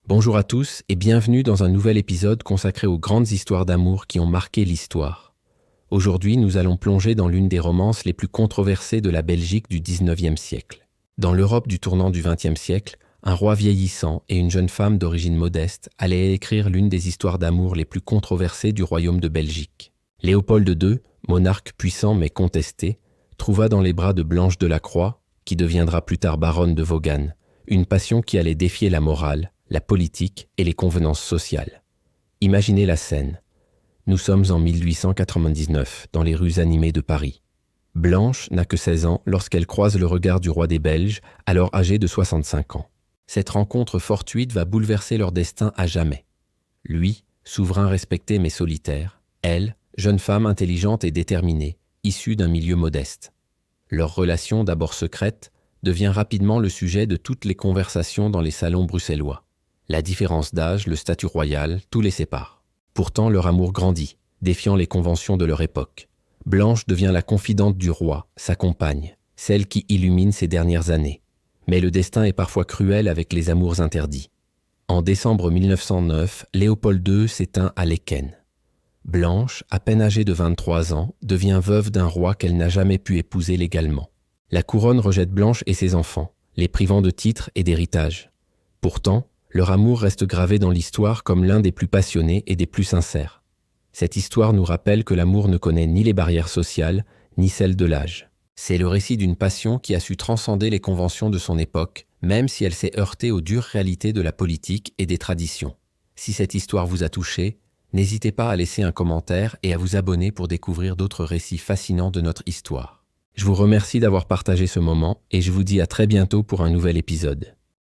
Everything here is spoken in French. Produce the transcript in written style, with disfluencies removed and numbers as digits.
Bonjour à tous et bienvenue dans un nouvel épisode consacré aux grandes histoires d'amour qui ont marqué l'histoire. Aujourd'hui, nous allons plonger dans l'une des romances les plus controversées de la Belgique du XIXe siècle. Dans l'Europe du tournant du XXe siècle, un roi vieillissant et une jeune femme d'origine modeste allaient écrire l'une des histoires d'amour les plus controversées du royaume de Belgique. Léopold II, monarque puissant mais contesté, trouva dans les bras de Blanche de la Croix, qui deviendra plus tard baronne de Vaughan, une passion qui allait défier la morale, la politique et les convenances sociales. Imaginez la scène. Nous sommes en 1899, dans les rues animées de Paris. Blanche n'a que 16 ans lorsqu'elle croise le regard du roi des Belges, alors âgé de 65 ans. Cette rencontre fortuite va bouleverser leur destin à jamais. Lui, souverain respecté mais solitaire. Elle, jeune femme intelligente et déterminée, issue d'un milieu modeste. Leur relation, d'abord secrète, devient rapidement le sujet de toutes les conversations dans les salons bruxellois. La différence d'âge, le statut royal, tout les sépare. Pourtant, leur amour grandit, défiant les conventions de leur époque. Blanche devient la confidente du roi, sa compagne, celle qui illumine ses dernières années. Mais le destin est parfois cruel avec les amours interdits. En décembre 1909, Léopold II s'éteint à Laeken. Blanche, à peine âgée de 23 ans, devient veuve d'un roi qu'elle n'a jamais pu épouser légalement. La couronne rejette Blanche et ses enfants, les privant de titres et d'héritage. Pourtant, leur amour reste gravé dans l'histoire comme l'un des plus passionnés et des plus sincères. Cette histoire nous rappelle que l'amour ne connaît ni les barrières sociales, ni celles de l'âge. C'est le récit d'une passion qui a su transcender les conventions de son époque, même si elle s'est heurtée aux dures réalités de la politique et des traditions. Si cette histoire vous a touché, n'hésitez pas à laisser un commentaire et à vous abonner pour découvrir d'autres récits fascinants de notre histoire. Je vous remercie d'avoir partagé ce moment et je vous dis à très bientôt pour un nouvel épisode.